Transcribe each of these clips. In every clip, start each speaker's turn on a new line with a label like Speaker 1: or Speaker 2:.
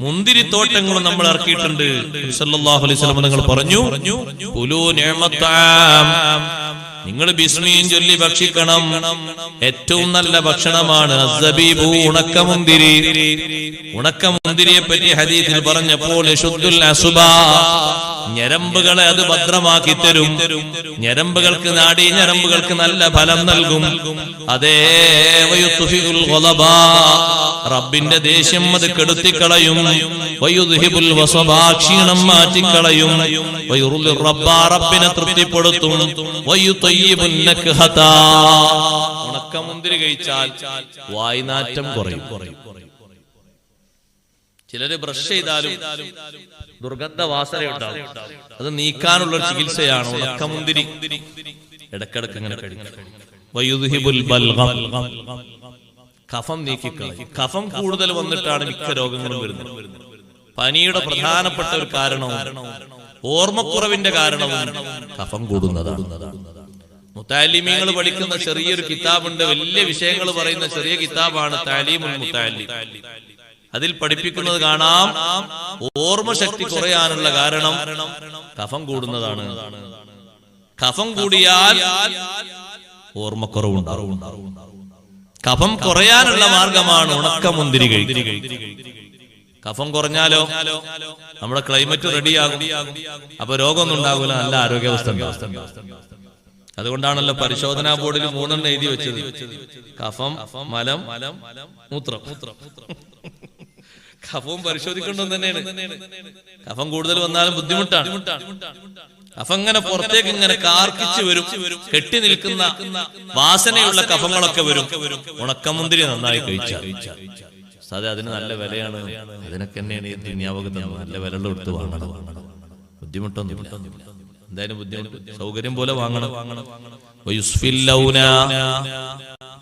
Speaker 1: മുന്തിരിത്തോട്ടങ്ങളും നമ്മൾ ഇറക്കിയിട്ടുണ്ട്. സല്ലല്ലാഹു അലൈഹി വസല്ലം നിങ്ങൾ പറഞ്ഞു, കുലൂ നിഅമത്താം, നിങ്ങൾ ബിസ്മിൻ ചൊല്ലി ഭക്ഷിക്കണം. ഏറ്റവും നല്ല ഭക്ഷണമാണ് അസ്സബീബു, ഉണക്കമുന്തിരി. ഉണക്കമുന്തിരിയെ പറ്റി ഹദീസിൽ പറഞ്ഞപ്പോൾ യശുദ്ദുൽ അസുബാ, ഞരമ്പുകളെ അത് ഭദ്രമാക്കി തരും. ഞരമ്പുകൾക്ക്, നാഡീ ഞരമ്പുകൾക്ക് നല്ല ഫലം നൽകും. അതേ വയുത്ഫിഉൽ ഗളബാ, റബ്ബിന്റെ ദേഷ്യം അത് കെടുത്തിക്കളയും. വയുദ്ഹിബുൽ വസബാ, ക്ഷീണം മാറ്റിക്കളയും. വയുറുൽ റബ്ബാ, റബ്ബിനെ തൃപ്തിപ്പെടുത്തും. വയുതയ്യിബുൻ നക്ഹതാ, ഉണക്കമുന്തിരി കഴിച്ചാൽ വായ്നാറ്റം കുറയും. ചിലര് ബ്രഷ് ചെയ്താലും ദുർഗന്ധ വാസനയുണ്ടാവും. അത് നീക്കാനുള്ള ചികിത്സയാണ് ഉണക്കമുന്തിരി. ഇടക്കിടക്ക് ഇങ്ങനെ കഴിക്കും. വയുദ്ഹിബുൽ ബൽഗം, കഫം നീക്കിക്കളയും. കഫം കൂടുതൽ വന്നിട്ടാണ് മിക്ക രോഗങ്ങളും വരുന്നത്. പനിയുടെ പ്രധാനപ്പെട്ട ഒരു കാരണവും ഓർമ്മക്കുറവിന്റെ കാരണവും കഫം കൂടുന്നതാണ്. മുതഅല്ലിമീങ്ങൾ പഠിക്കുന്ന ചെറിയൊരു കിതാബുണ്ട്, വലിയ വിഷയങ്ങൾ പറയുന്ന ചെറിയ കിതാബാണ് തഅലീമുൽ മുതഅല്ലിം. അതിൽ പഠിപ്പിക്കുന്നത് കാണാം, ഓർമ്മശക്തി കുറയാനുള്ള കാരണം കഫം കൂടുന്നതാണ്. കഫം കൂടിയാൽ ഓർമ്മക്കുറവുണ്ടാവും. കഫം കുറയാനുള്ള മാർഗമാണ് ഉണക്കമുന്തിരി കഴിക്കുക. കഫം കുറഞ്ഞാലോ നമ്മുടെ ക്ലൈമറ്റ് റെഡിയാകും. അപ്പൊ രോഗമൊന്നും ഉണ്ടാകില്ല, നല്ല ആരോഗ്യാവസ്ഥ ഉണ്ടാവും. അതുകൊണ്ടാണല്ലോ പരിശോധനാ ബോർഡിൽ 3 എഴുതി വെച്ചത്: കഫം, മലം, മൂത്രം. കഫവും പരിശോധിക്കേണ്ടത് തന്നെയാണ്. കഫം കൂടുതൽ വന്നാലും ബുദ്ധിമുട്ടാണ്. കഫം ഇങ്ങനെ പുറത്തേക്ക് ഇങ്ങനെ കാർക്കിച്ച് വരും. കെട്ടി നിൽക്കുന്ന വാസനയുള്ള കഫങ്ങളൊക്കെ വരും. ഉണക്കമുന്തിരി നന്നായി കഴിച്ചാൽ സാധേ അതിന് നല്ല വിലയാണ്. അതിനൊക്കെ തന്നെയാണ് ഈ ദുനിയാവകത്ത് നല്ല വിലയുള്ള എടുത്ത് വാങ്ങണം. ബുദ്ധിമുട്ടൊന്നുമില്ല, എന്തായാലും ബുദ്ധിമുട്ട് സൗകര്യം പോലെ വാങ്ങണം.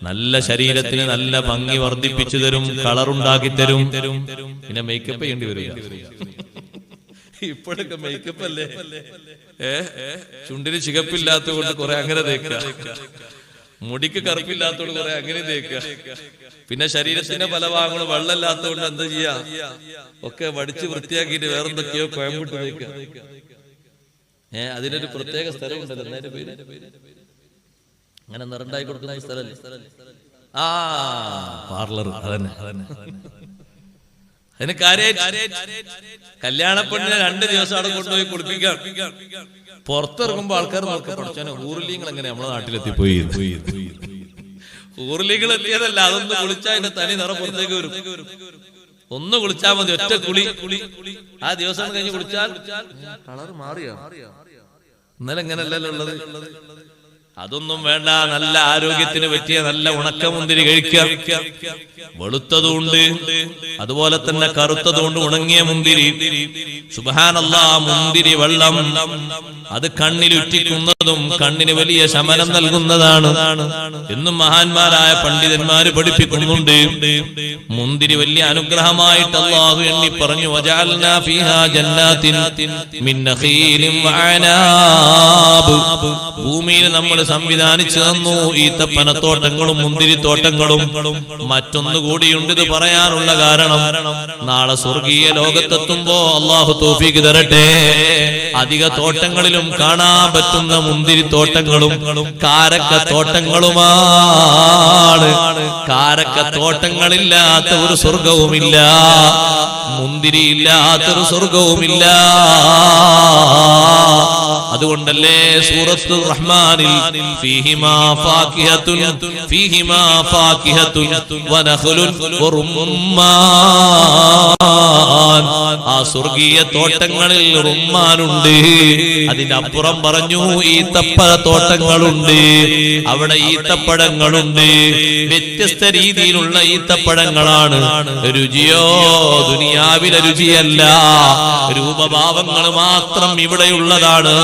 Speaker 1: നല്ല ശരീരത്തിന് നല്ല ഭംഗി വർദ്ധിപ്പിച്ചു തരും, കളറുണ്ടാക്കി തരും. പിന്നെ മേക്കപ്പ് ചെയ്യേണ്ടി വരിക. ഇപ്പോഴൊക്കെ മേക്കപ്പ് അല്ലേ, ചുണ്ടിന് ചികപ്പില്ലാത്ത കൊണ്ട് കുറെ അങ്ങനെ തേക്കുക, മുടിക്ക് കറുപ്പില്ലാത്തോട് കുറെ അങ്ങനെ തേക്കുക. പിന്നെ ശരീരത്തിന്റെ പല ഭാഗങ്ങളും വെള്ളമില്ലാത്തതുകൊണ്ട് എന്താ ചെയ്യാ, ഒക്കെ വടിച്ച് വൃത്തിയാക്കിയിട്ട് വേറെന്തൊക്കെയോ കോയമ്പിട്ട് തേക്കുക. അതിനൊരു പ്രത്യേക സ്ഥലമുണ്ടല്ലോ, എന്നതിന്റെ പേര് അങ്ങനെ നിറണ്ടായി കൊടുക്കുന്ന സ്ഥലല്ലേ, പാർലർ. അതന്നെ അതിന് കല്യാണ പെണ്ണിനെ 2 ദിവസം അവിടെ കൊണ്ടുപോയി കുളിപ്പിക്കാം. പുറത്തിറങ്ങുമ്പോ ആൾക്കാർ നോക്കാൻ പഠിച്ചാൽ ഊർലീങ്ങൾ എങ്ങനെ നമ്മളെ നാട്ടിലെത്തിപ്പോയി. ഊർലീങ്ങൾ എത്തിയതല്ല, അതൊന്ന് കുളിച്ചാൽ അതിന്റെ തനി നിറം പുറത്തേക്ക് വരും. ഒന്ന് കുളിച്ചാൽ മതി, ഒറ്റ കുളി. ആ ദിവസം കഴിഞ്ഞ് കുളിച്ചാൽ കളർ മാറിയോ? ഇന്നലെ എങ്ങനെയല്ലല്ലോ ഉള്ളത്. അതൊന്നും വേണ്ട, നല്ല ആരോഗ്യത്തിന് പറ്റിയ നല്ല ഉണക്കമുന്തിരി കഴിക്കുക. വെളുത്തതുണ്ട്, അതുപോലെ തന്നെ കറുത്തതുകൊണ്ട് ഉണങ്ങിയ മുന്തിരി. സുബ്ഹാനല്ലാഹ്, മുന്തിരി വെള്ളം അത് കണ്ണിലുറ്റിക്കുന്നതും കണ്ണിന് വലിയ ശമനം നൽകുന്നതാണ് എന്നും മഹാന്മാരായ പണ്ഡിതന്മാര് പഠിപ്പിക്കുന്നുണ്ട്. മുന്തിരി വലിയ അനുഗ്രഹമായിട്ട് അല്ലാഹു എണ്ണി പറഞ്ഞു: വജഅൽനാ ഫീഹാ ജന്നാത്തിൻ മിൻ നഖീലിൻ വഅനാബ്. ഭൂമിയിൽ നമ്മൾ സംവിധാനിച്ചു തന്നു ഈത്തപ്പനത്തോട്ടങ്ങളും മുന്തിരിത്തോട്ടങ്ങളും. മറ്റൊന്നുകൂടിയുണ്ട് ഇത് പറയാനുള്ള കാരണം, നാളെ സ്വർഗീയ ലോകത്തെത്തുമ്പോ അല്ലാഹു തൗഫീഖ് തരട്ടെ, അധിക തോട്ടങ്ങളിലും കാണാൻ പറ്റുന്ന മുന്തിരിത്തോട്ടങ്ങളും കാരക്കത്തോട്ടങ്ങളുമാണ്. കാരക്കത്തോട്ടങ്ങളില്ലാത്ത ഒരു സ്വർഗവുമില്ല, മുന്തിരി ഇല്ലാത്തൊരു സ്വർഗവുമില്ല. അതുകൊണ്ടല്ലേ സൂറത്തുർ റഹ്മാനിൽ ഫീഹിമാ ഫാകിഹത്തുൻ വനഖ്ലുൻ വറുമ്മാൻ, ആ സ്വർഗീയ തോട്ടങ്ങളിൽ റുമ്മാനുണ്ട്. അതിന്റെ അപ്പുറം പറഞ്ഞു ഈത്തപ്പഴ തോട്ടങ്ങളുണ്ട്, അവിടെ ഈത്തപ്പഴങ്ങളുണ്ട്. വ്യത്യസ്ത രീതിയിലുള്ള ഈത്തപ്പഴങ്ങളാണ്. രുചിയോ ദുനിയാവിലെ രുചിയല്ല, രൂപഭാവങ്ങൾ മാത്രം ഇവിടെയുള്ളതാണ്.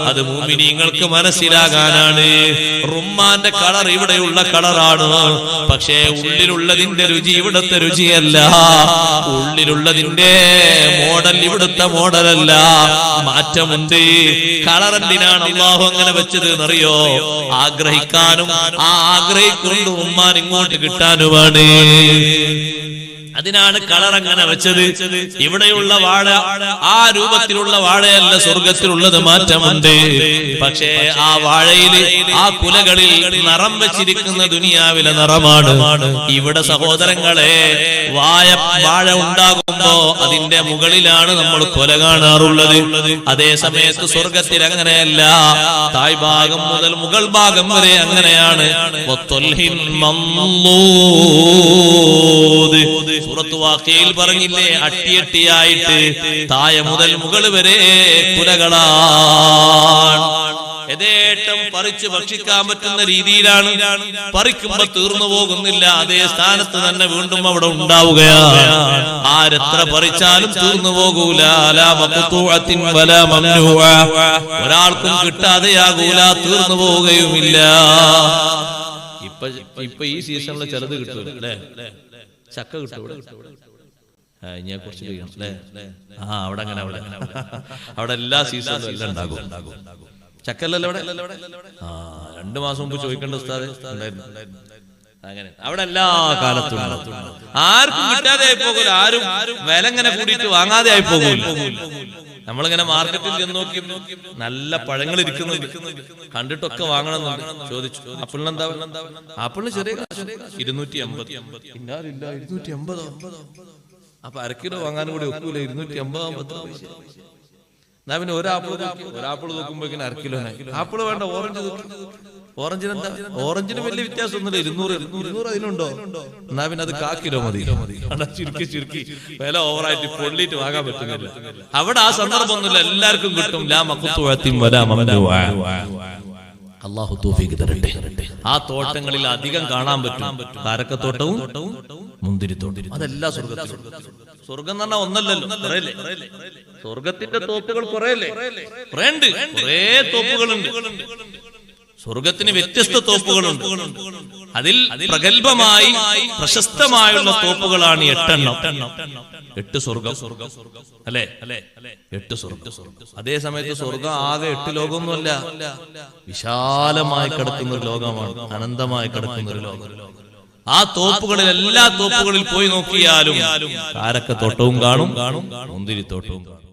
Speaker 1: അത് മുഅ്മിനീങ്ങൾക്ക് മനസ്സിലാകാനാണ്. റുമ്മാന്റെ കളർ ഇവിടെയുള്ള കളറാണ്, പക്ഷേ ഉള്ളിലുള്ളതിന്റെ രുചി ഇവിടുത്തെ രുചിയല്ല. ഉള്ളിലുള്ളതിന്റെ മോഡൽ ഇവിടുത്തെ മോഡലല്ല, മാറ്റമുണ്ട്. കളർ എന്തിനാണ് അല്ലാഹു അങ്ങനെ വെച്ചത് എന്നറിയോ? ആഗ്രഹിക്കാനും ആ ആഗ്രഹിക്കൊണ്ട് ഉമ്മാൻ ഇങ്ങോട്ട് കിട്ടാനുമാണ്. അതിനാണ് കളർ അങ്ങനെ വെച്ചത്. ഇവിടെയുള്ള വാഴ ആ രൂപത്തിലുള്ള വാഴയല്ല, സ്വർഗത്തിലുള്ളത് മാറ്റമുണ്ട്. പക്ഷേ ആ വാഴയിൽ ആ കുലകളിൽ നിറം വെച്ചിരിക്കുന്ന ദുനിയാവിലെ നിറമാണ്. ഇവിടെ സഹോദരങ്ങളെ വാഴ ഉണ്ടാകുമ്പോ അതിന്റെ മുകളിലാണ് നമ്മൾ കൊല കാണാറുള്ളത്. അതേ സമയത്ത് സ്വർഗത്തിൽ അങ്ങനെയല്ല. തായ്ഭാഗം മുതൽ മുകൾ ഭാഗം വരെ അങ്ങനെയാണ്. സൂറത്ത് വാഖിയയിൽ പറഞ്ഞില്ലേ, അട്ടിയട്ടിയായിട്ട് താഴെ മുതൽ മുകൾ വരെ കുലകളാണ്. യഥേഷ്ടം പറിച്ച് ഭക്ഷിക്കാൻ പറ്റുന്ന രീതിയിലാണ്. പറിക്കുമ്പോ തീർന്നു പോകുന്നില്ല, അതേ സ്ഥാനത്ത് തന്നെ വീണ്ടും അവിടെ ഉണ്ടാവുകയാണ്. ആരെത്ര പറിച്ചാലും തീർന്നു പോകൂല. ഒരാൾക്കും കിട്ടാതെയാകൂല, തീർന്നു പോവുകയുമില്ല. ഇപ്പൊ ഈ സീസണിൽ ചിലത് കിട്ടൂല അല്ലേ? ചക്ക കിട്ടും ഇനിയെ കുറിച്ച് കഴിയണം അല്ലേ? അവിടെ അങ്ങനെ അവിടെ എല്ലാ സീസണിലും എല്ലാം ഉണ്ടാകും. ചക്കല്ലല്ലോ അവിടെ. 2 മാസം മുമ്പ് ചോദിക്കേണ്ട ഉസ്താദ് ഉണ്ടായിരുന്നു. അങ്ങനെ അവിടെ എല്ലാ കാലത്തും ആർക്കും കിട്ടാതെ ആയി പോകൂല. ആരും വില ഇങ്ങനെ കൂടിയിട്ട് വാങ്ങാതെ ആയി പോകൂല. നമ്മളിങ്ങനെ മാർക്കറ്റിൽ ചെന്ന് നോക്കി നല്ല പഴങ്ങൾ ഇരിക്കുന്നുണ്ട്, കണ്ടിട്ടൊക്കെ വാങ്ങണമെന്നുണ്ട്. ചോദിച്ചു ആപ്പിളിനെന്താ? ആപ്പിളിന് ചെറിയ 250. അപ്പൊ 1 കിലോ വാങ്ങാനും കൂടി ഒക്കൂല. 250. എന്നാ പിന്നെ ഒരാപ്പിൾ നോക്കുമ്പോ 1 കിലോ ആപ്പിൾ വേണ്ട. ഓറഞ്ചിനെന്താ? ഓറഞ്ചിന് വലിയ വ്യത്യാസമൊന്നുമില്ല. 200 അതിനുണ്ടോ? എന്നാ പിന്നെ അത് 1/4 കിലോ മതി. ചുരുക്കി വില ഓവറായിട്ട് പൊള്ളിയിട്ട് വാങ്ങാൻ പറ്റുന്നില്ല. അവിടെ ആ സന്ദർഭമൊന്നുമില്ല, എല്ലാവർക്കും കിട്ടും. അല്ലാഹു തൗഫീഖ് തരട്ടെ. ആ തോട്ടങ്ങളിൽ അധികം കാണാൻ പറ്റും. കാരക്കത്തോട്ടവും മുന്തിരിത്തോട്ടവും. അതെല്ലാ സ്വർഗത്തിലും. സ്വർഗം എന്ന് പറഞ്ഞാൽ ഒന്നല്ലല്ലോ, കുറേയല്ലേ? സ്വർഗത്തിന്റെ തോപ്പുകൾ കുറേയല്ലേ? കുറേ തോപ്പുകളുണ്ട്. സ്വർഗത്തിന് വ്യത്യസ്ത തോപ്പുകളുണ്ട്. അതിൽ പ്രഗത്ഭമായി പ്രശസ്തമായുള്ള തോപ്പുകളാണ് 8 സ്വർഗം അല്ലേ? 8 സ്വർഗം. അതേ സമയത്ത് സ്വർഗം ആകെ 8 ലോകമൊന്നുമല്ല, വിശാലമായി കിടക്കുന്ന ഒരു ലോകമാണ്, അനന്തമായി കിടക്കുന്ന ഒരു ലോകം. ആ തോപ്പുകളിൽ എല്ലാ തോപ്പുകളിൽ പോയി നോക്കിയാലും കാരക്കത്തോട്ടവും കാണും, മുന്തിരിത്തോട്ടവും കാണും.